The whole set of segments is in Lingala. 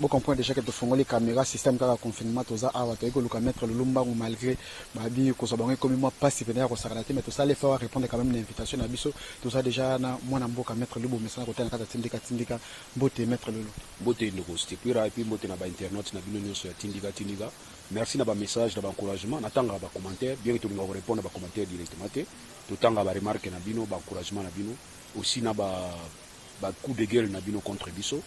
vous comprenez déjà que tu fais les caméras, système de confinement, tout ça, tu as mettre le lumba ou malgré, babi, que ça va comme moi, pas si venir au Saranaté, mais tout ça, les faire répondre quand même l'invitation à Bisso, tout ça déjà, moi, n'importe mettre le beau message, côté de la Tindika, beauté, mettre le lot. Beauté, le host, et puis, beauté, na ba internet, na bino sur Tindika. Merci na ba message, na ba encouragement, n'attendre ba commentaire, bien que tu nous répondre à ba commentaire directement, tout temps, ba remarque na bino, ba encouragement na bino, aussi na ba coup de gueule na bino contre Bisso.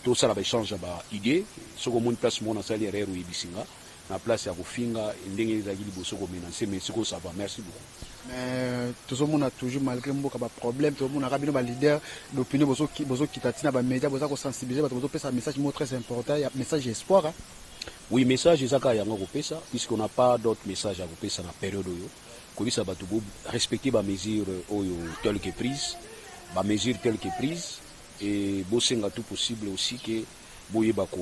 Tout ça, va changer d'idée. Ce que mon place, mon asali erreur ou ibisinga, na place ya kofinga, ndenge za gili boso ko menacer, mais ce que ça va. Merci beaucoup. Mais tout le monde a toujours malgré beaucoup de problèmes, tout le monde a rabino ba leader d'opinion boso qui tatina ba média boso ko sensibiliser, boso pesa un message très important, il y a message espoir. Hein? Oui, message ezaka yango ko pesa, puisqu'on n'a pas d'autres messages à ko pesa na période oyo. Ko bisa ba tubo respecter ba mesures oyo telles que prises, ba mesures telles que prises. Et bosenga tout possible aussi que boyeba ko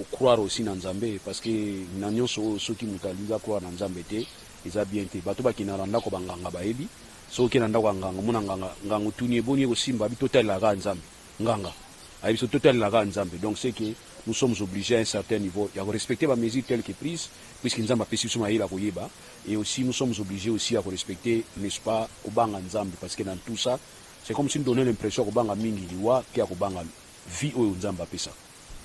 croire aussi na Nzambe parce que na nyonso soki mutalinga croire na Nzambe te eza bien te bato ba kinaranda ko banganga baebi soki na ndako nganga muna nganga tuni boni ko simba bi total la ga Nzambe nganga ayi so total la ga Nzambe donc c'est que nous sommes obligés à un certain niveau de respecter les mesures telles que prises puisque Nzambe a pesi suma ila ko yeba et aussi nous sommes obligés aussi à respecter n'est-ce pas ko banga Nzambe parce que dans tout ça c'est comme si nous donnait l'impression que banga mingi liwa qui a banga vie au Nzamba pesa.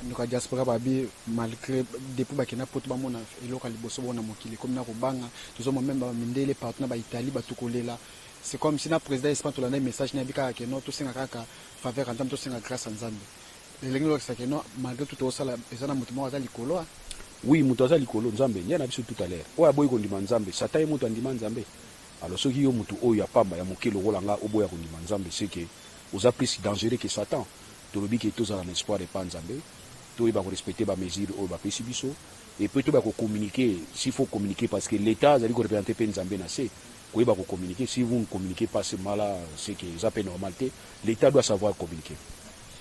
Nous avons diaspora babi malgré depuis bakina poto ba mona eloka liboso bona mokili comme na ko banga tous hommes même ba mindele partenaire ba Italie ba tukolela c'est comme si na président Espagne to lana message na bika ke no to singa kaka faveur Nzambe to singa grâce à Nzambe. Les gens qui que non malgré tout ça la ezana mutumo wa likolo. Oui, mutuaza likolo Nzambe nyana biso tout à l'heure. Oya boy ko ndima Nzambe sataye mutu ndima Nzambe. Alors ce qui est mutu oya pamba ya mokelo rolanga oboya ko ndima Nzambe c'est que aux plus dangereux que Satan. Tout le que tous en espoir et pas Nzambe. Tout va respecter les mesures au va pesi biso et puis tout va communiquer s'il faut communiquer parce que l'état a dit que représenter pe Nzambe na c'est ko va communiquer si vous ne communiquez pas c'est mal c'est que ça peut normalité l'état doit savoir communiquer.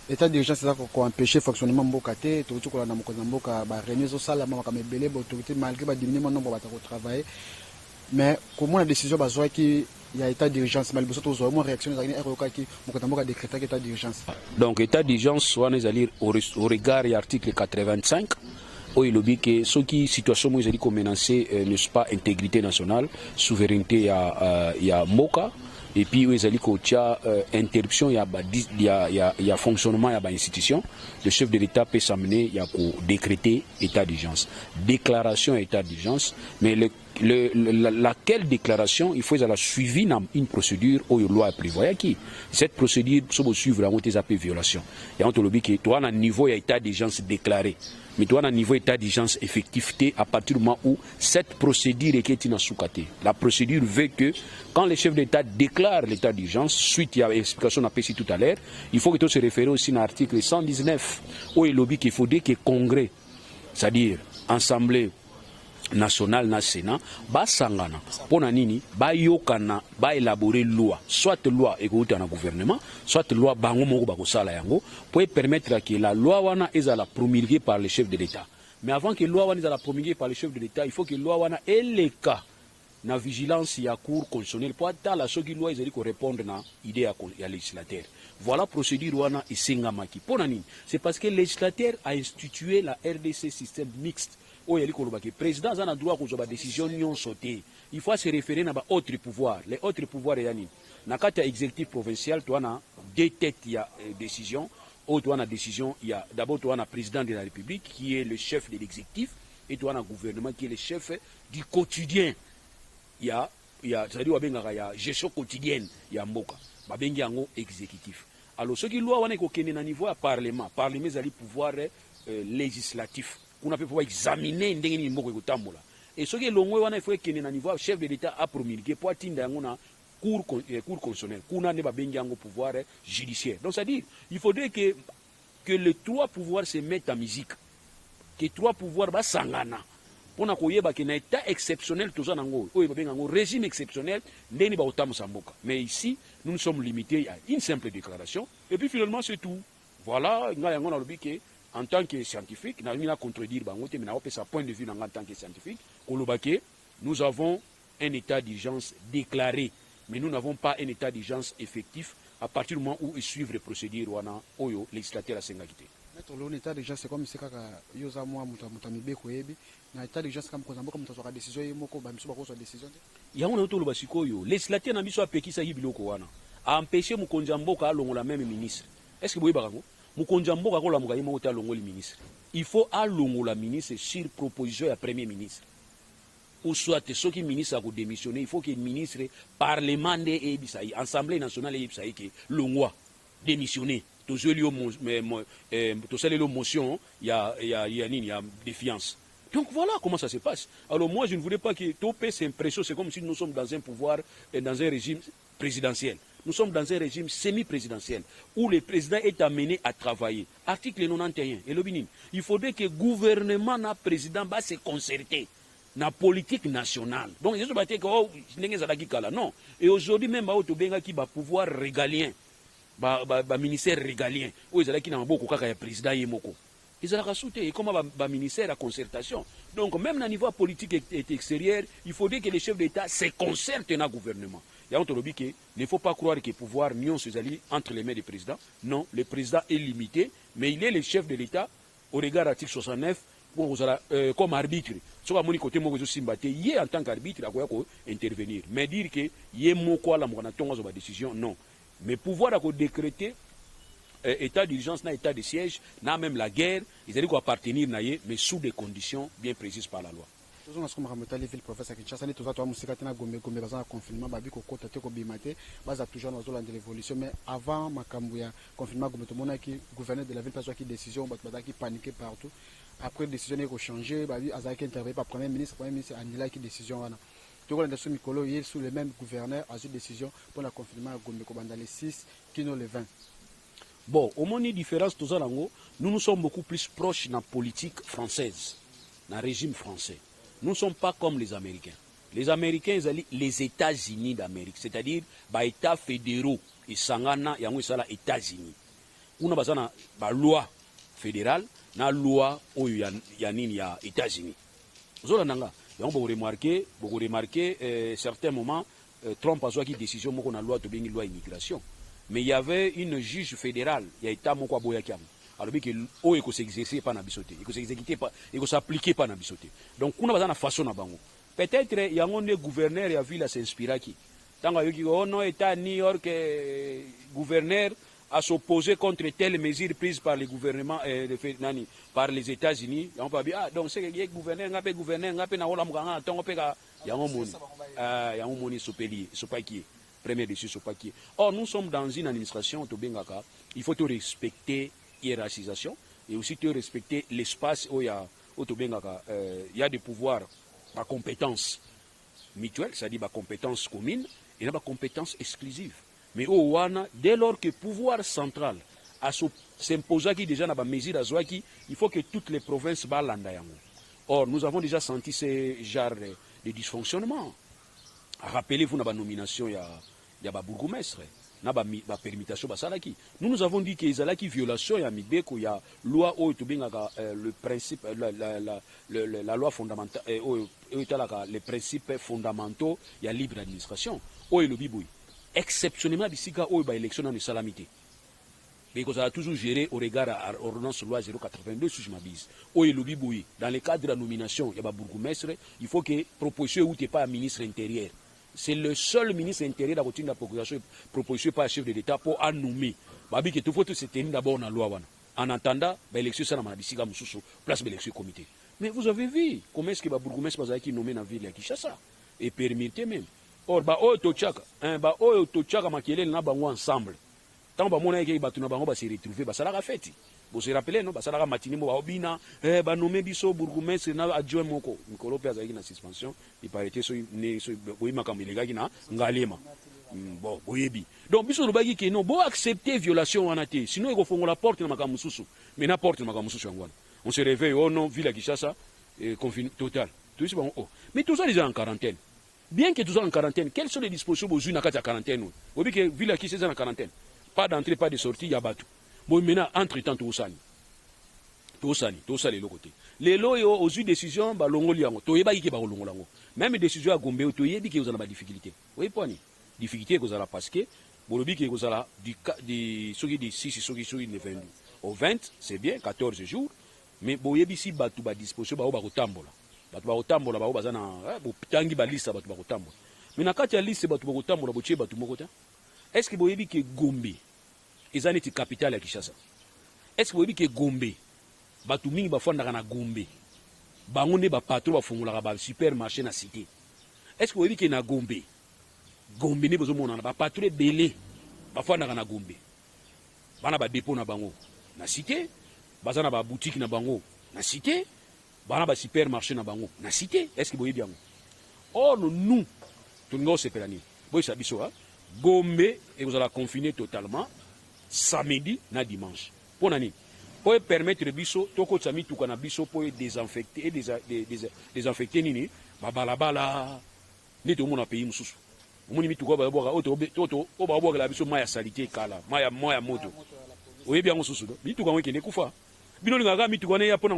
L'état d'urgence c'est ça qu'on empêcher fonctionnement mboka te tout ko na mboka ba réunion so sala mama comme belé autorité malgré ba diminuer mon nombre ba ta travailler mais comment la décision ba zo qui il y a état d'urgence mais le besoin de réaction des ROK qui moko décréter état d'urgence. Donc état d'urgence soit nous allons au regard de l'article 85 où il dit que ce qui situation où ils dit qu'on menacer n'est pas intégrité nationale, souveraineté il y a moka et puis où ils dit qu'il y a interruption il y a fonctionnement il y a institution le chef de l'État peut s'amener il y a pour décréter état d'urgence déclaration état d'urgence mais laquelle déclaration il faut la suivi dans une procédure où la loi prévoit qui cette procédure faut suivre la montée appelée violation et on te le dit que toi à niveau état d'urgence déclaré mais toi à niveau état d'urgence effectivité à partir du moment où cette procédure est une soukate la procédure veut que quand le chef d'État déclare l'état d'urgence suite à l'explication qu'on a passé tout à l'heure il faut que tu se réfères aussi à l'article 119 où il dit qu'il faudrait que le Congrès c'est-à-dire Assemblée national na Sénat ba sangana pona nini ba yokana ba élaborer loi soit loi ekouta na gouvernement soit loi bango moko ba kosala yango pour permettre que la loi wana ezala promulguée par le chef de l'État mais avant que loi wana ezala promulguée par le chef de l'État il faut que loi wana ait le cas na vigilance ya cour constitutionnelle pour atala soki loi ezali ko répondre na idée ya législateur voilà procédure wana isengamaki pona nini c'est parce que le législateur a institué la RDC système mixte. Le président a le droit de décision sauter. Il faut se référer à autres pouvoirs. Les autres pouvoirs, dans le exécutif provincial, tu as deux têtes de décision. Tu as décision, d'abord tu as le président de la République qui est le chef de l'exécutif et tu as le gouvernement qui est le chef du quotidien. C'est-à-dire la gestion quotidienne, il y a Mboka. Il y a un exécutif. Alors, ce qui est loi, c'est au niveau du Parlement. Le Parlement a le pouvoir législatif. On a pu pouvoir examiner ndenge mboko ekotambola et ce que longwe wana il faut que na niveau chef de l'État a promulgué pour atteindre ngona cour constitutionnelle kuna ne ba bengi yango pouvoir judiciaire donc c'est à dire il faudrait que les trois pouvoirs se mettent en musique que trois pouvoirs ba sangana pona koyeba que na état exceptionnel toza nango oyo ba benga ngo régime exceptionnel ndeni ba otamusa mboka mais ici nous sommes limités à une simple déclaration et puis finalement c'est tout voilà ngala ngona lobike. En tant que scientifique, nous avons contredire, mais nous avons point de vue en tant que scientifique. Nous avons un état d'urgence déclaré, mais nous n'avons pas un état d'urgence effectif à partir du moment où ils suivent les procédures où le législateur a s'engagé. Mettre l'état d'urgence, c'est comme si yoza moi mutamibe koyebi na état d'urgence comme kozamba comme tazwa décision yemoko ba miso ba kozwa décision te. Yango na tolo basikoyo législateur na biso apekisa hibiloko wana a empêcher mukonzi mboka alongola même ministre. Est-ce que boye bakango mukonzi mboka ko lamuka yimo ta longoli ministre. Il faut alongola ministre sur proposition ya premier ministre. Ou soit ceux qui ministre a démissionner, il faut que le ministre parlement et assemblée nationale et que longwa démissionner. Tout ça les motion, il y a défiance. Donc voilà comment ça se passe. Alors moi je ne voudrais pas que topé cette impression, c'est comme si nous sommes dans un pouvoir, dans un régime présidentiel. Nous sommes dans un régime semi-présidentiel où le président est amené à travailler. Article 91, il faudrait que le gouvernement et le président se concerter dans la politique nationale. Donc, je ne sais pas que non. Et aujourd'hui, même, il y a un pouvoir régalien, un ministère régalien, où il y a un président qui ils ont rajouté comme un ministère à concertation. Donc, même au niveau politique et extérieur, il faudrait que les chefs d'État se concertent dans le gouvernement. Il ne faut pas croire que le pouvoir nion se allie entre les mains du président. Non, le président est limité, mais il est le chef de l'État au regard de l'article 69 comme arbitre. Ce qui est côté il en tant qu'arbitre à intervenir. Mais dire que il est décision, non. Mais pouvoir décréter état d'urgence, état de siège, même la guerre, ils allaient appartenir, mais sous des conditions bien précises par la loi. Nous avons le professeur Kinshasa, nous avons un confinement, toujours dans l'évolution, mais avant le confinement, le gouverneur de la ville a pris une décision, il a paniqué partout. Après, la décision a changé, il a intervenu par le premier ministre a annulé la décision. Tout le monde est sous le même gouverneur, a pris une décision pour le confinement dans les 6, qui sont les 20. Bon, au moins, la différence, nous sommes beaucoup plus proches de la politique française, dans le régime français. Nous ne sommes pas comme les Américains. Les Américains, les États-Unis d'Amérique, c'est-à-dire les États fédéraux, et Sangana, et les États-Unis. Nous avons une loi fédérale, une loi aux États-Unis. Vous avez remarqué, certains moments, Trump a pris une décision sur la loi immigration. Mais il y avait une juge fédérale, il y a État Moko Boyakiam. Alors que il faut s'exercer pas na bisoté, il faut s'exécuter pas, il faut s'appliquer pas na bisoté. Donc on a besoin de façon na bango. Peut-être il y a un gouverneur et a vu la s'inspirer qui. Tant que on a État New York gouverneur à s'opposer contre telle mesure prise par le gouvernement par les États-Unis, on peut dire ah donc c'est que gouverneur ngapé na ola mukanga tongo peka ya ngomoni sopeli sopaki. Premier dessus sopaki. Or nous sommes dans une administration to bengaka, il faut respecter hiérarchisation et aussi respecter l'espace où il y a des pouvoirs à compétences mutuelles, c'est-à-dire à compétences communes et à compétences exclusives. Mais au Wana, dès lors que le pouvoir central s'impose déjà dans la mesure d'Azouaki, il faut que toutes les provinces balandent. Or, nous avons déjà senti ce genre de dysfonctionnement. Rappelez-vous la nomination, il y a un bourgmestre. Permutation basalaki. Nous avons dit qu'il y a une violation, il y a une loi le principe la loi fondamentale les principes fondamentaux, il y a libre administration. Exceptionnellement ici il y a élection dans les salamités. Mais qu'on a toujours géré au regard à l'ordonnance loi 082 si je m'abuse. Dans le cadre de la nomination, il y a un bourgmestre, il faut que proposition ou pas un ministre intérieur. C'est le seul ministre intérieur qui a la proposition par le chef de l'État pour nommer. Il faut que se tenir d'abord dans la loi. En attendant, l'élection ça n'a pas place de l'élection comité. Mais vous avez vu comment est-ce que le bourgmestre est nommé dans la ville de Kinshasa et permetté même. Or, Tochaka Makele n'a pas ensemble. Tant que on va se retrouver, ça l'a fait. Vous vous rappelez, non? Ça l'a matinée, Obina, nommé Bisso, bourgmestre, adjoint Moko. Nicolas Pérez a eu une suspension, il paraît que c'est bon, donc, Bisso Lubagi qui non, bon accepter violation en athée. Sinon, il faut la porte dans Makamususu. Mais la porte dans Makamususu. On se réveille, oh non, ville à Kinshasa, confinement total. Tout ça, oh. Mais tout ça déjà en quarantaine. Bien que tout ça en quarantaine, quelles sont les dispositions pour une quarantaine? Vous voyez que ville à Kinshasa en quarantaine. Pas d'entrée, pas de sortie, il y a bateau. Bon, maintenant, entre-temps, tout ça, les côté. Les lois, aux décisions, même les décisions à Gombe, vous avez des difficultés. Vous voyez pas, difficulté que vous avez parce que, vous avez des ceux qui disent 6, ceux qui disent 22. au 20, c'est bien, 14 jours. Mais boyebisi batu ba disposition ba kotambola. Batu ba kotambola ba bazana tangi ba liste batu ba kotambola. Mais na kati ya liste batu ba kotambola botie batu moko ta. Est-ce que boyebi ke Gombe ezani ti capitale ya Kinshasa? Est-ce que boyebi ke Gombe batu mingi bafandaka na Gombe? Bango ne ba patron ba fungulaka ba supermarché na cité. Est-ce que boyebi ke na Gombe ne bozo mona ba patron belé bafandaka na Gombe? Bana ba dépôt na bango na cité, bazana ba boutique na bango na cité, bana ba supermarché na bango na cité. Est-ce que boyebi bien? Or nous tungo sepelani boy sabiso ha Gombe et vous allez confiner totalement samedi na dimanche. Pour nani? Pour permettre biso toko tsami tukana biso pour désinfecter et désinfecter nini ba balabala ni to mona pays mususu. Omoni mituko ba boka oto o ba boka la biso maya salité kala maya moto. Oyebi yango susu do mituko ngwe kene kufa. Bino linga mituko ne ya pona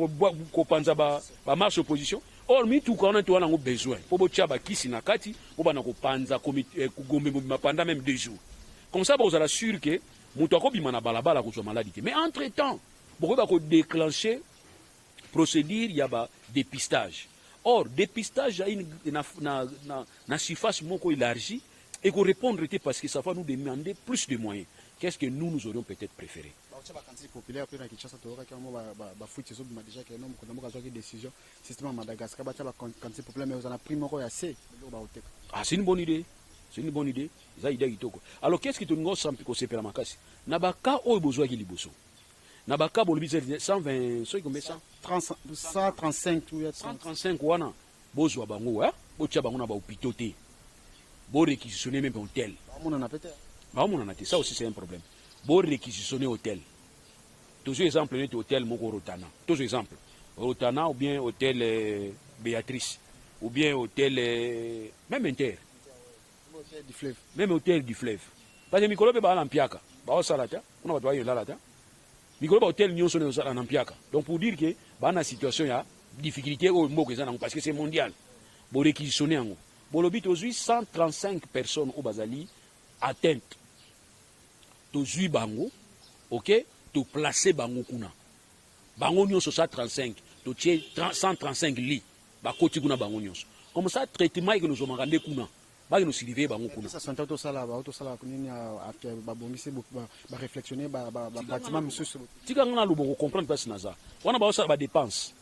ko panza ba marche opposition. Or mituko na to wana ngo besoin. Po bo tchaba kisi na kati po bana ko panza comité Gombe pendant même 2 jours. Comme ça vous allez sûr que muto akobima na balabala ko maladie. Mais entre-temps, beaucoup ba ko déclencher procédure ya ba dépistage. Or dépistage na surface moko élargie et qu'on répondre parce que ça va nous demander plus de moyens. Qu'est-ce que nous aurions peut-être préféré? Populaire pe na Kinshasa to ka mo ba fuite zo bima déjà que non ko namoka zo ki décision système Madagascar ba taba quantité populaire mais on a pris moko ya C ba hotek. Ah, c'est une bonne idée. C'est une bonne idée. Ça idée kitoko. Alors qu'est-ce que tu nous sampi ko sepela makasi? Na baka o bozwa ki liboso. Na baka bolobi 120 so combien ça? 135 ou 135 wana bozwa bango hein? Botia bango na ba hôpital té. Bo réquisitionner même hôtel. Ba mona na peut-être. Ba mona na té, ça aussi c'est un problème. Bo réquisitionner hôtel. Toujours exemple, un hôtel Moko Rotana. Toujours exemple. Rotana ou bien hôtel Béatrice. Ou bien hôtel. Même Inter. Hôtel du fleuve. Même hôtel du fleuve. Parce que Mikolo peut aller en Piaka. Bah, Salata. On va voir là. Mikolo hôtel Nyon sonne en Piaka. Donc pour dire que, bah, dans la situation, il y a difficulté au Moko parce que c'est mondial. Pour réquisitionner en haut. Pour le but, aujourd'hui, 135 personnes au Bazali atteintes. Aujourd'hui, Bango. Ok? To placer bango kuna bango nyonso 135 to tie 135 lits ba koti kuna bango nyonso comme ça traitement que nous avons rendé kuna ba nous surveiller bango kuna ça sont auto sala kunini ba bongisi ba réflexionner ba bâtiment monsieur tika ngana lubo comprendre pas naza wana ba osala ba dépense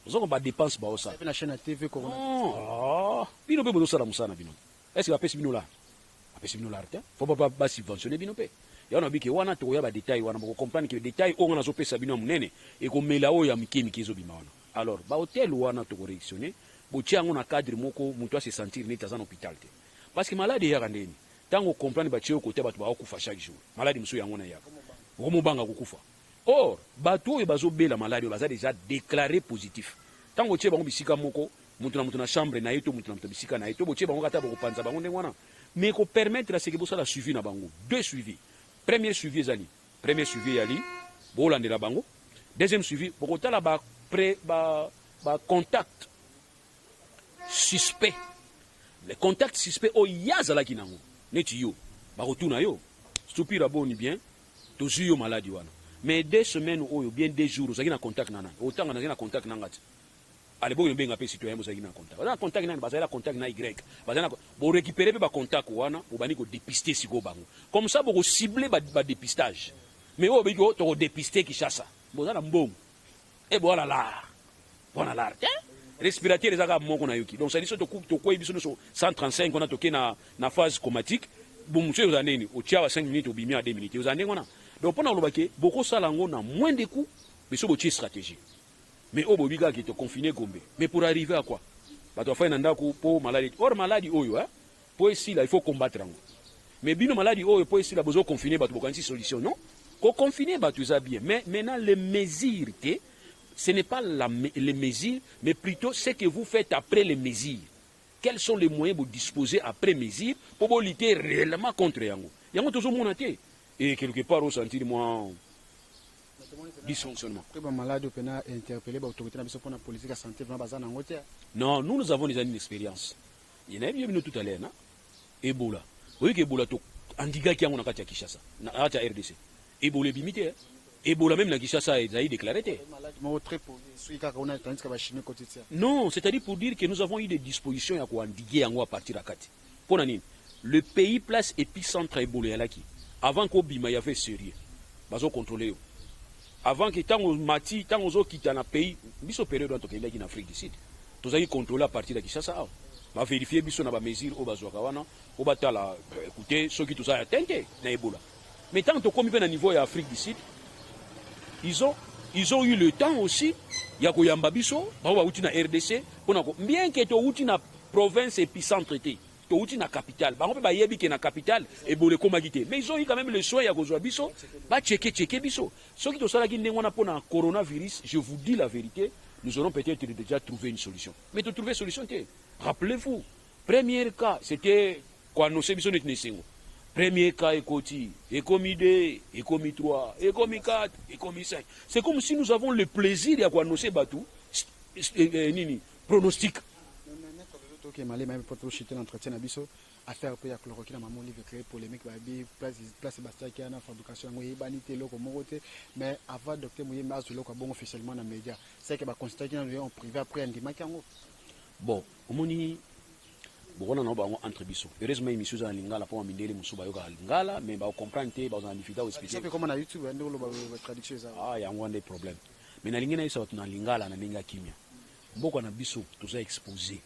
ozoko ba dépense ba osala na chaîne TV corona bino pe bozosala musana bino est-ce que ba pesi bino là arta faut pas subventionner bino pe. Yana biki wana to ya ba détail wana boko comprendre que détail o ngana zo pesa bino munene e ko mela o ya mikemi zo bima wana. Alors ba hôtel wana to correctionner bo tiango na cadre moko muto a se sentir neta za hôpital te. Parce que maladie ya randeni tango comprendre ba tiyo côté ba to ba kufa chaque jour. Maladie muso yango na ya. Romo banga kukufa. Or bato e bazo bela maladie baza déjà déclaré positif. Tango tie bango bisika moko muto na chambre na yeto muto na bisika na yeto bo tie bango kata boko panza bango ndengwana. Mais ko permettre à ce que bo sala suivi na bango. Deux suivis. Premier suivi Zali. Premier suivi Yali. Bolande la bango. Deuxième suivi. Bokota la ba contact suspect. Les contacts suspects o yazala kinango. Neti yo. Ba retourna yo. Stupira boni bien. Tozu yo maladie wana. Mais 2 semaines ou bien 2 jours ça na contact nana. Autant na contact nangati. Allez bon benga pe citoyen mo ça na contact. Ba contact nana ba contact na Y. Ba na bo récupérer ba contact wana ou bani ko dépister siko bango. Comme ça bo cibler ba dépistage. Mais o be ko to dépister Kinshasa. Bo na mbongo. Et voilà là. Bona là. Respirateur ezaka moko na yoki. Donc ça dit so to ko biso no 135 on a toké na phase comatique. Bon monsieur vous andeni o tia 5 minutes ou bimi à 2 minutes. Vous andeni ngona. Donc pona lobake boko salango na moins de coups mais so bo tia stratégie. Mais au bobiga qui te confiné Gombe. Mais pour arriver à quoi? Bah tu vas faire un ndako pour maladie. Or maladie oyo hein. Pour ici là il faut combattre. Mais bino maladie oyo pour ici là besoin confiner bah tu peux une solution non? Qu'on confiner bah tu ça bien. Mais maintenant les mesures ce n'est pas les mesures mais plutôt ce que vous faites après les mesures. Quels sont les moyens pour disposer après mesures pour lutter réellement contre yango. Yango toujours mon até. Et quelque part au sentir moi dysfonctionnement. Non, nous avons déjà une expérience. Il y en a eu tout à l'heure, Ebola. Vous voyez que Ebola, Andiga qui a mon Kinshasa, na RDC. Ebola limité. Ebola même na Kinshasa a déclaré. Non, c'est-à-dire pour dire que nous avons eu des dispositions à endiguer à partir de Kati. Pour le pays place épicentre Ebola là-qui. Avant qu'Obima y avait sérieux. Bazo contrôler. Avant que tant mati, tant aux autres qui dans le pays, biso période en Afrique du Sud. Tous avez contrôlé à partir de Kinshasa. Va vérifier biso na ba mesure au bazokawana, au batala écoutez ceux qui tous a atteint na Ebola. Mais tant que comme à niveau de l'Afrique du Sud, ils ont eu le temps aussi, il y a Koyamba biso, ba outi na RDC, bien que to outi na province épicentre té, to outi na capitale, ba on peut ba yebi que na capitale Ebola komagité. Mais ils ont eu quand même le soin ya kozwa biso, ba checker biso. Ceux qui to sala ki ndengona pona coronavirus, je vous dis la vérité, nous aurons peut-être déjà trouvé une solution. Mais de trouver une solution, rappelez-vous, premier cas, c'était quoi nous sommes biso. Premier cas, Ekoti, Ekomi 2, Ekomi 3, Ekomi 4, Ekomi 5. C'est comme si nous avons le plaisir d'annoncer Batou, pronostic. Ok, malé, même pour chuter l'entretien, abisso, affaire peu ya chloroquine, maman livre créé polémique, place Sébastien qui a une fabrication, banité loko moroté, mais avant docteur Mouye Mars de loko bon officiellement dans les médias, c'est que va constater en privé après un dimanche. Bon, au moni. Bon, on a entre biso. Heureusement, émission dans Lingala pour amender musuba yoga Lingala, mais ba comprendre te, ba en difficulté ou spécial. C'est comme na YouTube, on a traduction ça. Ah, il y a un des problèmes. Mais na Lingala ça na Lingala na ninga kimia. Mboko na biso tous exposé.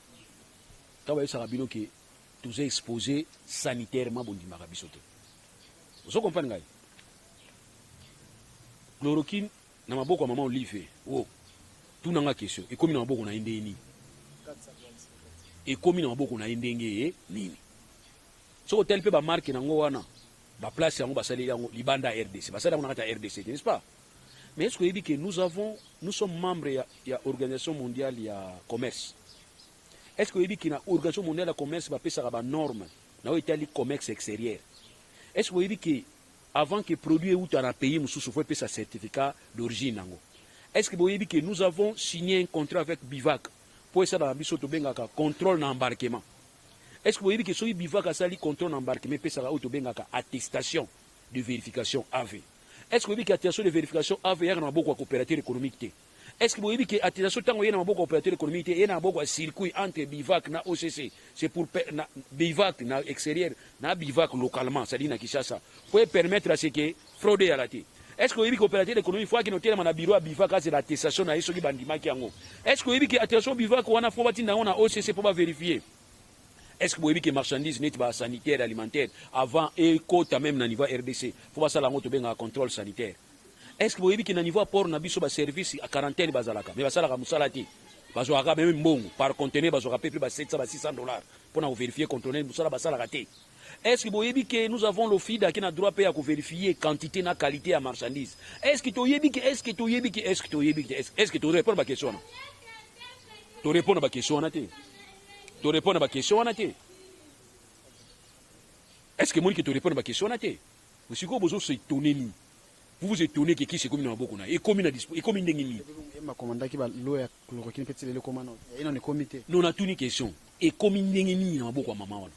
Tawa ça rabino que tous exposé sanitairement bon dimaka biso te. Vous comprenez ngai? Chloroquine na maboko maman olive. Oh. Tout nanga question. Et comme na maboko na indeni. Et comme il y a beaucoup de ndenge nini so tel pe ba marque nango wana ba place yango basali yango libanda RDC basali yango na RDC n'est-ce pas? Mais est-ce que nous sommes membres ya organisation mondiale ya commerce? Est-ce que dit que na organisation mondiale ya commerce ba pesa ba norme na o itali commerce extérieur? Est-ce que dit que avant que produit ou dans un pays mususu faut pesa certificat d'origine nango? Est-ce que vous dit que nous avons signé un contrat avec Bivac pour ça dans la biso to bengaka contrôle d'embarquement? Est-ce que vous voyez que ce Bivac a sali contrôle d'embarquement peut ça to bengaka attestation de vérification AV? Est-ce que vous voyez que attestation de vérification AV y a dans beaucoup coopérateur économique? Est-ce que vous voyez que attestation tango y a dans beaucoup coopérateur économique y a dans beaucoup circuit entre Bivac na OCC? C'est pour Bivac na extérieur na Bivac localement, ça dit na Kinshasa pour permettre à ce que fraude à la tête. Est-ce que vous avez coopérateur économique faut qu'il note dans bureau à Bivac c'est l'attestation na isoki bandima kiango? Est-ce que vous avez que attestation Bivac on a faut batinda on a OCC pour vérifier? Est-ce que vous avez que marchandises net ba sanitaire alimentaire avant et quota même na niveau RDC faut pas ça la moto benga contrôle sanitaire? Est-ce que vous avez que na niveau port na biso ba service à quarantaine bazalaka mais basala ka musalati bazoaka même mbongo par conteneur bazoaka plus ba 700 ba $600 pour na vérifier conteneur musala basala raté? Est-ce que vous savez que nous avons l'OFIDA qui a droit à vérifier quantité et qualité à marchandise? Est-ce que tu réponds à ma question? Tu réponds à ma question? Tu réponds à ma question? Est-ce que moi qui te réponds à ma question? Vous savez que vous vous étonnez. Vous vous étonnez que qui c'est comme une beaucoup et comme une dispo et comme une dengue. Non, on a tout une question. Et comme une dengue na beaucoup maman.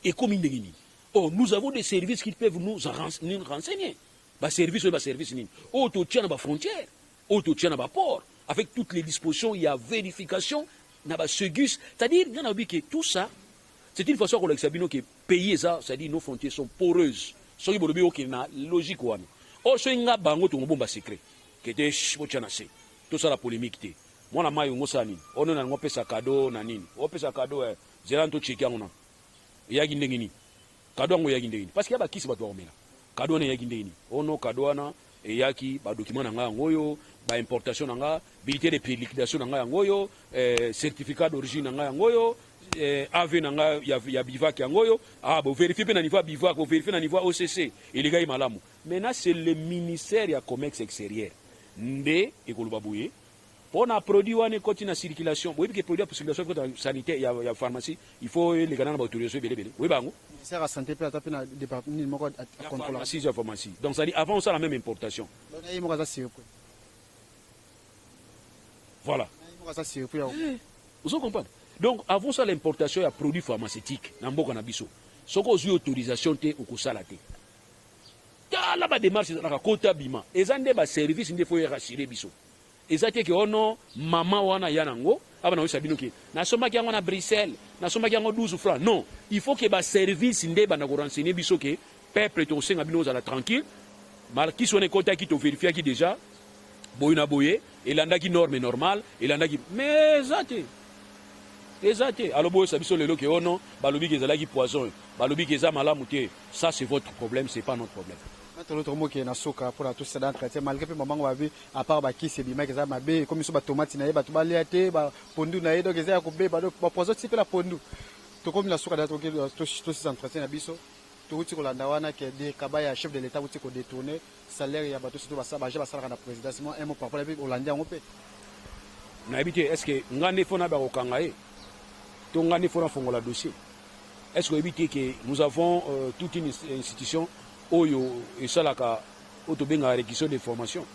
Et comme une dengue. Oh, nous avons des services qui peuvent nous renseigner. Bas service ou bas service ni. Oh, tu tiens à la frontière. Oh, tu tiens à la port. Avec toutes les dispositions, il y a vérification. Na bas segus. C'est-à-dire, il y a que tout ça, c'est une façon qu'on a que payer ça, c'est-à-dire nos frontières sont poreuses. Ce qui est logique. Oh, ce qui est un secret. Qui était chouchanase. Tout ça la polémique. Moi, la maille, on a un peu cadeau, nanine. On peut sa cadeau, Zélanto Tchekiana. Yagindengini. Cadeau, yagindengini. Parce qu'il y a qui se bat au mena. Cadeau, yagindengini. Ono, cadeau, et yaki, ba document nanga ngoyo, ba importation nanga, bilité de liquidation nanga ngoyo, certificat d'origine nanga ngoyo, AV nanga ya Bivac ngoyo, ah bon vérifier pe na niveau Bivac, bon vérifier na niveau OCC, et les gars malamu. Maintenant c'est le ministère ya commerce extérieur. Ndé ekoluba bouye pour na produit wane côté na circulation. Oui que produit pour circulation sanitaire ya pharmacie, il faut les gars na autorisation belé. Oui bango. Ministère la santé peut attaquer na département moko à contrôler la pharmacie. Donc ça dit avant ça la même importation. Voilà. Vous comprenez? Donc avant ça l'importation ya produits pharmaceutiques na mboka na biso. Soko zui autorisation te okosala te. kala ba démarche na kota bima ezande ba service ndefo ya rassurer biso ezate ke ono mama wana yanango abana wisa binoki na soma ki yango na Bruxelles na soma ki yango 12 francs non il faut que ba service nde bana ko renseigner biso ke peuple to senga bino za la tranquille mal qui sonne kota ki to vérifier ki déjà boyuna boye elanda ki norme normale elanda ki mais ezate alors boye sabiso lelo ke ono balobi ke ezala ki poison balobi ke za malamu te ça c'est votre problème c'est pas notre problème. L'autre mot qui est na soka pour tout ça d'entretien malgré que maman va bi à part ba ki se bima que ça mabe comme so ba tomate na ba to ba liate ba pondu na yedo que ça ko be ba do ba pozo type la pondu to comme la soka da to to ces entretiens na biso to uti ko landa wana que des kabaya chef de l'état uti ko détourner salaire ya ba to surtout ba sa ba sala na présidence moi un mot par rapport à Hollande on peut na habité est-ce que ngane fona ba ko kangaye to ngane fona fongola dossier est-ce que habité que nous avons toute une institution Oyo et ça là ka autobenga réquisition de formation.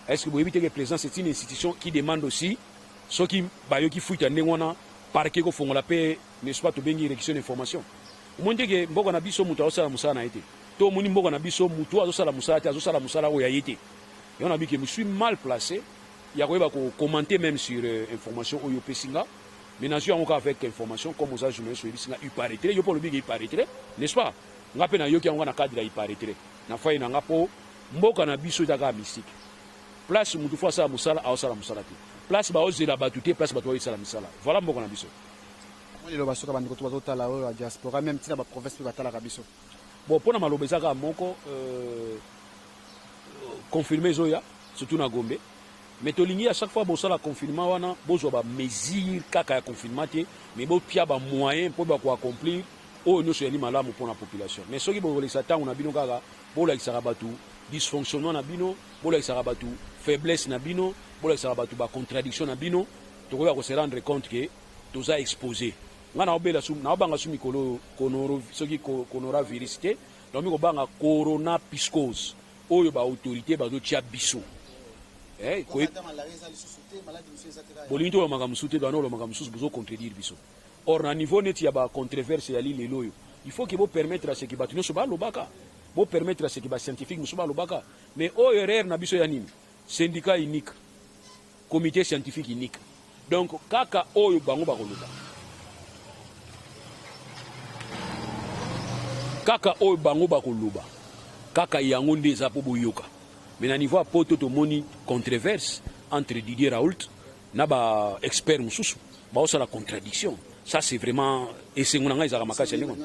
Est-ce que vous évitez que la présidence c'est une institution qui demande aussi ceux qui bayo qui foutent ndengona parquet ko fongola pe n'est-ce pas to bengi réquisition de formation. Omonde ke mboko na biso mutu osala musala na été. To moni mboko na biso mutu azosala musala te azosala musala oya yete. Et on a vu que je suis mal placé. Il y a quoi ko commenter même sur information oyo pesinga. Mais na suis encore avec information comme aux journalistes sur bisinga il paraîtrait yo pour le big il paraîtrait n'est-ce pas? Ngape na yoki yango na cadre il paraîtrait na foi na ngapo mboka na biso taka mystique place mutu fois ça musala a sala musala te place ba ozela batute place bato sala musala voilà mboka na biso on le basoka bandiko to bazotala o diaspora même tina ba province pe batala ka biso bon pona malobe zaka moko confirmer zoya surtout na Gombe mais tolingi à chaque fois bo sala confinement wana bozo ba mesure kaka ya confinement te mais bo pia ba moyen pour ba ko accomplir oh nous sommes malamu pour la population mais ceux qui veulent les attendre on a bino kaka pour la sarabatu dysfonctionnement na bino pour la sarabatu faiblesse na bino pour la sarabatu ba contradiction na bino to ko se rendre compte que tous a exposé ngana obela sum na obanga sumi kolo konoro ceux qui konora virusité donc ko banga corona piscose oyo ba autorité ba do tia biso ko bolinto ba makamsuté ba no lo makamsusu bozo contredire biso. Or, à niveau net, il y a des controverses à l'île Loyo. Il faut que vous permettre à ce qui bâtiment soit l'obaka. Vous permettre à ce qui est scientifique soit l'obaka. Mais ORR n'a pas yanim. Syndicat unique. Comité scientifique unique. Donc, kaka oyo bango bakoluka. Kaka oyo bango bakoluba. Kaka yango ndeza po boyoka. Mais à niveau à poto to moni controverse entre Didier Raoult na ba expert mususu. Ba osa la contradiction. Ça c'est vraiment et c'est ngona ngaiza makasi yango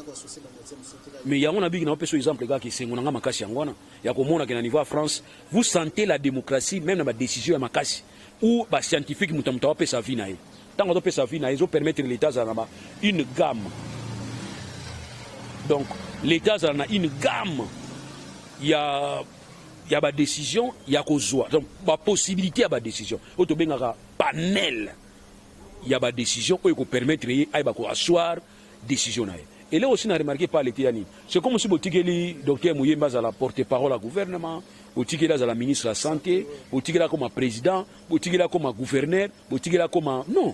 mais yango na bigi na peso exemple gars qui c'est ngona makasi yango na ya komona ke na niveau France vous sentez la démocratie même na ba décision ya makasi ou ba scientifique mutamta wa pesa vie na ye tango to pesa vie na zo permettre l'état za na une gamme donc l'état za na une gamme ya ba décision ya kozwa donc ba possibilité ya ba décision auto bengaka panel il y a des décisions qui permettent d'asseoir décision. Et là aussi, on a remarqué par les Tiani. C'est comme si le docteur Mouyemba a la porte-parole au gouvernement, à la ministre de la Santé, comme président, comme gouverneur, comme. Non.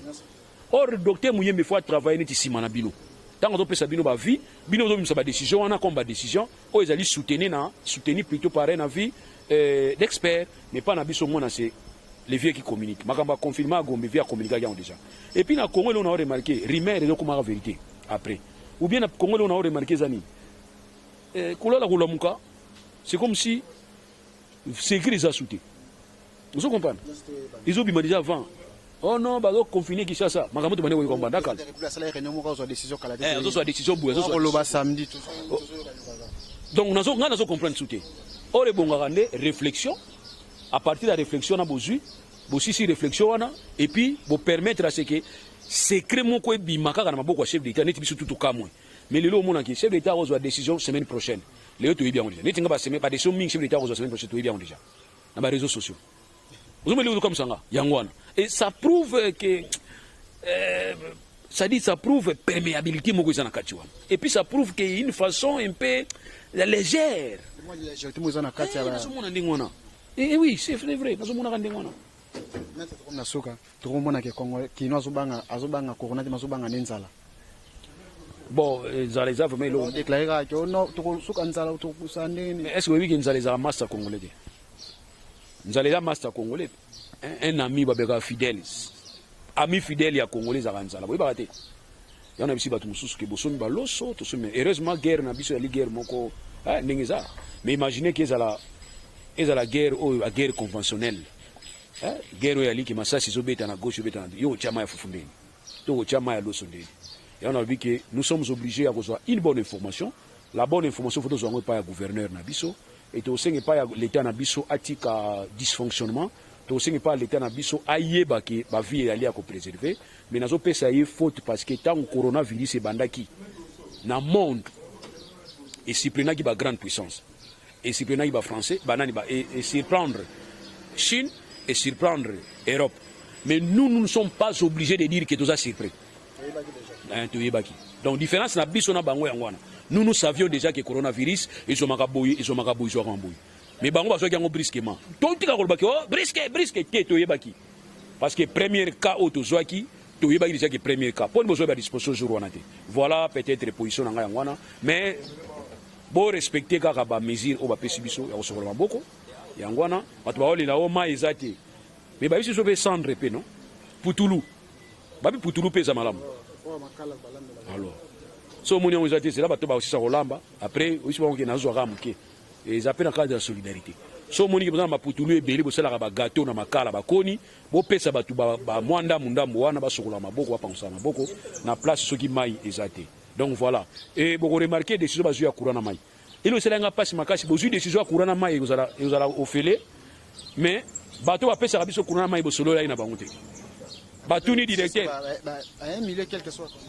Or, le docteur Mouyemba faut travailler ici, Manabino. Tant qu'on peut savoir nos vie, Bino doit une décision, on a comme décision, ou ils allaient soutenir plutôt par un avis d'experts, mais pas un avis sur mon assez. Les vieux qui communiquent. Makamba confirmé à Gombe, vieux communiquer déjà. Et puis, dans le Congo, on a remarqué, Rimer est comme la vérité, après. Ou bien, dans le Congo, on a remarqué, Zani, c'est comme si c'est écrit les assoutés. Vous comprenez? Ils ont déjà avant. Oh non, bah donc confiné qui ça ça. Makamba demandé où combat d'accord. Décision samedi. Donc, nous avons compris souté. Or, les bons réflexion. À partir de la réflexion, on a besoin de réflexion et puis pour permettre à ce que secret mon quoi bimaka kana maboko chef d'État neti biso tout au camon. Mais le moment que chef d'État reçoit décision semaine prochaine. Le tout est bien déjà. Neti ngaba semaine pas décision ming chef d'État reçoit semaine prochaine tout est bien déjà. Dans les réseaux sociaux. Vous me comme ça yangwana. Et ça prouve que ça dit ça prouve perméabilité moko za na katiwa. Et puis ça prouve qu'il y a une façon un peu légère. Moi légèreté mo za na katiwa. Et oui, c'est vrai. Nous sommes en train de voir. Comme la soka, tout le monde qui Congo, qui nous azobanga corona, qui nous azobanga nenzala. bon nzaleza vraiment déclaré que non soka nzala tokusandeni. Est-ce que oui que nzaleza master congolais nzaleza master congolais un ami babeka fidèle ami fidèle ya congolais za nzala boy ba te yana bisi batu mususu ke bosomi ba loso to somi heureusement guerre na biso ya li guerre moko ndengeza mais imaginez que ezala guerre ou la guerre conventionnelle guerre ya li ki masasi zo beta na gauche beta na yo chama ya fufundeni to chama ya loso ndeni. Et on a vu que nous sommes obligés à avoir une bonne information. La bonne information, il faut que pas le gouverneur Nabiso. Et aussi pas l'État Nabiso atique à dysfonctionnement. Aussi pas l'État Nabiso aïe que la vie est allée à préserver. Mais nous avons ça faute parce que tant que coronavirus est bandaki dans le monde et si prenant qui va grande puissance et si prenant qui va français, et surprendre Chine et surprendre Europe. Mais nous ne sommes pas obligés de dire que tout ça surpris. Donc différence na biso na bango yangwana. Nous savions déjà que coronavirus ils sont makaboyi mais bango baso yango brusquement. Donc tika kolbaki brusque to yebaki. Parce que premier cas auto zoaki to yebaki déjà que premier cas. Pour besoin de disposition jour wana te. Voilà peut-être position na yangwana mais bon respecter kaka ba mesure o ba pesi biso ya kosokola maboko yangwana batu ba oli na o ma ezati. Mais ba biso so be cendre pe non. Putulu. Babi putulu pesa malamu. Alors, so moni on c'est là bato ba aussi ça rolamba après aussi ba on ke nazo ramuke et ils appellent en cadre de la solidarité. So moni ke bana maputulu ebeli bo sala ba gâteau na makala ba koni bo pesa batu ba mwanda mundambo wana ba sokola maboko ba pansa maboko na place soki mai ezate. Donc voilà. Et bo remarquer décision ba zu ya courant na mai. Ilo sala nga passe makasi bo zu décision ya courant na mai ezala ofele mais bato ba pesa biso courant na mai bo solo la ina bangote. Batuni directeur.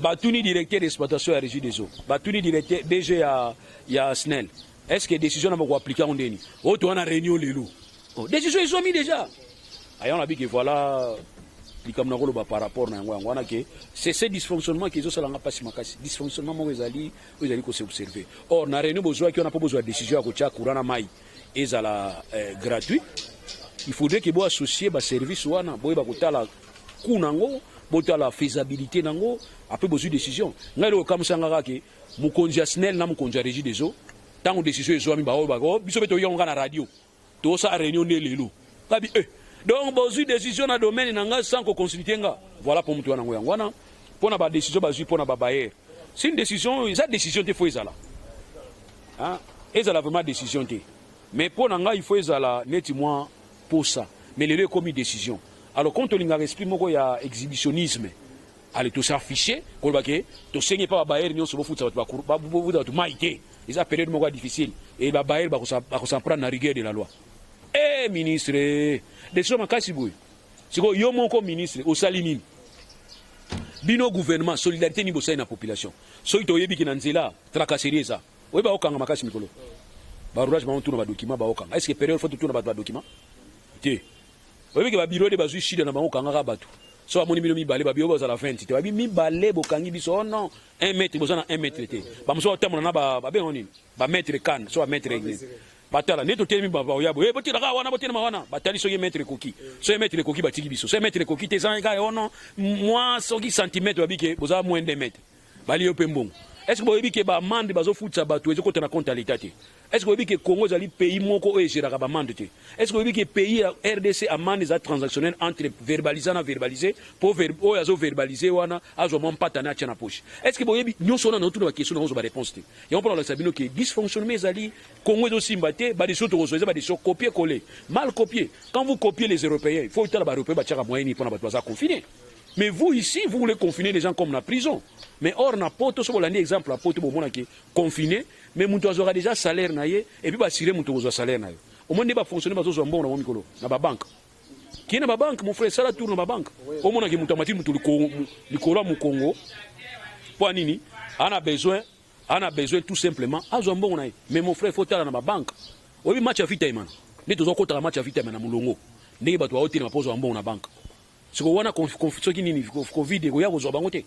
Batuni directeur d'exploitation à régie des eaux. Batuni directeur DG à SNEL. Est-ce que décision n'a pas appliqué en déni? Oh, tu as une réunion les loups. Oh, décision ils ont mis déjà. Ayant la vie que voilà, par rapport à c'est ce dysfonctionnement qu'ils ont sur la passe makasi. Dysfonctionnement vous allez observer. Or, na réunion besoin qu'on n'a pas besoin de décision à côté courant mai et à la gratuit. Il faudrait que vous associez ba service wana boy ba kotala kunango bota la faisabilité nango après besoin de décision ngalo comme ça ngaka ke mukonzi SNEL na mukonzi régie des eaux tant décision ezo mi ba o ba go biso beto yonga na radio to sa réunion de lelo kabi donc besoin de décision na domaine nanga sans ko consulter nga voilà pour mutu nango yangwana pona ba décision ba pona ba bayer c'est une décision ça décision te faut ezala hein ezala vraiment décision te mais pona nga il faut ezala neti moi pour ça mais lelo comme décision. Alors quand on a expliqué qu'il y a exhibitionnisme, allez tout s'afficher, qu'on va que tout saigne pas Bayer ni on se fout ça va vous tout maïté. Ils a période moins difficile et la Bayer va s'en prendre la rigueur de la loi. Eh ministre, des choses ma casse boui. C'est quoi yo mon comme ministre au salimine. Bino gouvernement solidarité ni bossa na population. So ito yebi kinanzela tracasserie ça. Oui ba okanga makasi mikolo. Ba roulage ba on tourne ba document ba okanga. Est-ce que période faut tourner ba document? Té. Oui, que bureau de basu chida na bango kangaka batu. So amoni mino mi balé ba bio ba za la 20. Te ba mi balé bo kangi biso non 1 mètre bo za na 1 mètre te. Ba mso tamona na ba be oni. Ba mètre kan, so ba mètre église. Batala neto temi ba ya bo. Boti la wana boti na wana. Batali so ye mètre koki. So ye mètre koki ba tiki biso. So ye mètre koki te za ga ono moi so ki centimètre ba bi ke bo za moins de mètre. Bali yo pembongo. Est-ce que vous avez dit que les mandes bazo foot sabato et que compte à l'État? Est-ce que vous avez dit que Congo est un pays moko et gérera ba mande? Est-ce que vous avez dit que pays RDC amende des transactionnels entre verbalisant et verbaliser pour verbaliser wana azo mon patana tchana poche? Est-ce que vous avez dit nous sommes dans toute la question nous ba réponse? Et on parle de sabino que dysfonctionnement ezali Congo do simbaté ba des autres ressources ba des copier coller mal copier. Quand vous copiez les Européens, il faut que les Européens ba tchaka moyen pour na ba confiner. Mais vous ici, vous voulez confiner les gens comme la prison. Mais or, na poto, so bolandi exemple, la poto, bon, qui confiné, mais mon aura déjà salaire naie, et puis assurer mon tour salaire naie. Au moins, ne pas fonctionner, mais aux bon, na mikolo, na ba banque. Qui est na ba banque, mon frère, ça la tourne na ba banque. Au moins, qui moutamati, moutou, le Congo, pour nini, on a besoin tout simplement, à bon naie. Mais mon frère, faut aller na ba banque. Oui, match à vite, man. Ne te zoko ta match à vite, man, na mulongo. Ne ba toi, hôtel, na pose en bon na banque. Ce qu'on a confiance qui n'est Covid et goya aux bangoté.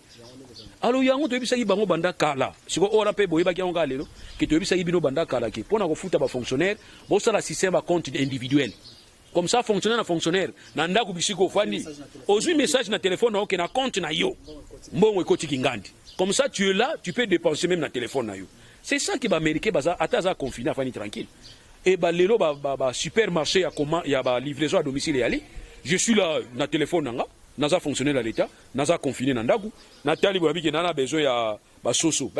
Alors yango to ebisa bango banda kala. Ce qu'on a pe boyeba ki onga lelo que to ebisa bino banda kala ki pona ko futa ba fonctionnaire, bo sala système ba compte individuel. Comme ça fonctionnaire na ndako bisiko fandi. Ozui message na téléphone na na compte na yo. Mbongo ekoti kingandi. Comme ça, tu es là, tu peux dépenser même dans le téléphone. C'est ça qui va américain, à confiné, à faire tranquille. Et bah, les supermarché, il y a livraison à domicile. Je suis là, dans le téléphone, n'a fonctionné dans l'État, n'a confiné dans l'État. Nathalie, qui n'a besoin de soso,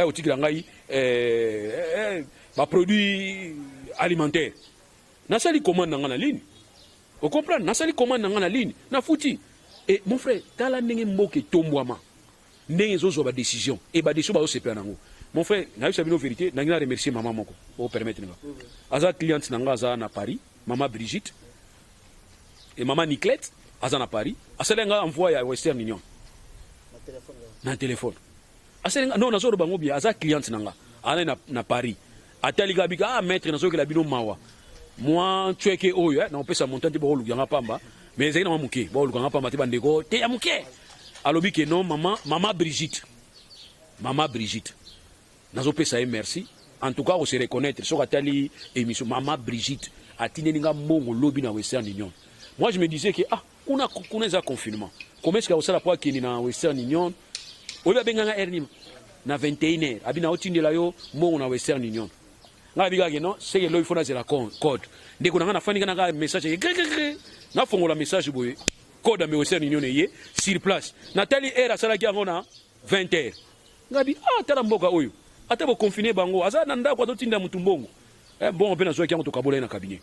produits alimentaires. N'a sali commande dans la ligne. Vous comprenez? N'a sali commande dans la ligne. N'a fouti. Et mon frère, t'as la n'engé moke tombouama. N'engé zozo ba décision. Et ba décision ba se perd nango. Mon frère, n'a eu sabi no vérité, n'a remercier maman moko. Pour permettre nga. Aza cliente nanga aza na Paris, maman Brigitte. Et maman Niclette, aza na Paris. Aselenga envoie à Western Union. Na téléphone. Aselenga non nazo bango bien, aza cliente nanga. Ana na Paris. Atali gabika maître nazo ke la bino mawa. Moi, tu es que oh, on peut s'amonter pour le ganga pamba, mais c'est un mouké. Bon, le ganga pamba, t'es un mouké. Alors, que non, maman Brigitte. Maman Brigitte. Nazo peut ça, merci. En tout cas, on se reconnaître. Sur la télé émission, maman Brigitte. A tinéninga mongo lobby dans Western Union. Moi, je me disais que, on a un confinement. Comment est-ce qu'il y a la poids qui est dans Western Union? On a bien un ernim. Na 21h. Abina otinde la yo, mongo na Western Union. Non, c'est que là, il faut la code. Dès qu'on a un message, na fongo la message boy code mais aussi union sur place. Nathalie era sala ki ngona 20h. Ngabi tala mboka oyo. Ata bo confiner bango, aza nanda kwa totinda mutumbongo. Bon on peut na zo ki ngo to kabola na cabinet.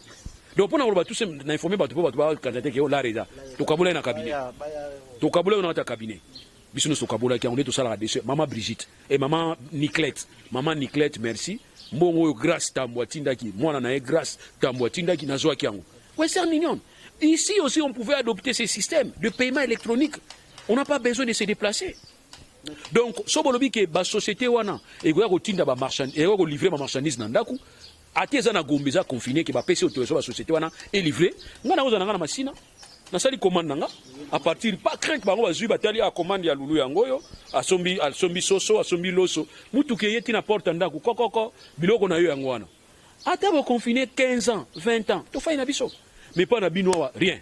Donc pour na tous na informer ba to ba candidat ki la reza. To kabola na cabinet. To kabola na ta cabinet. Biso no so kabola ki on est tout ça la dessus. Maman Brigitte et maman Niclette. Maman Niclette, merci. Mbongo grâce tambo tindaki mwana na grâce tambo tindaki na zo ki ngo. Western Union. Ici aussi, on pouvait adopter ces systèmes de paiement électronique. On n'a pas besoin de se déplacer. Donc, si on veut que la société wana et que livrer ma marchandise dans Daku, à tes ana gombeza confiné que va passer au la société wana et livrer. On a besoin de machine. Na sali commande nanga à partir pas craindre bango bazui batali a commande ya lulu yangoyo a sombi soso a sombi loso mutu ke yeti na porte Ndaku kokoko biloko na yo yango wana. Ata bo confiné 15 ans, 20 ans, to fa ina biso. Mais pas na binoa rien.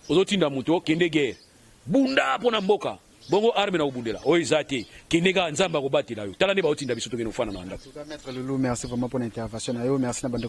Ozotinda muto kende guerre. Bunda pona mboka. Bongo arme na ubundela. Oizate kinega nzamba ko batila yo. Tala ne ba otinda biso to keno fana na ndako. Maître Loulou, merci vraiment pour l'intervention. Merci na bande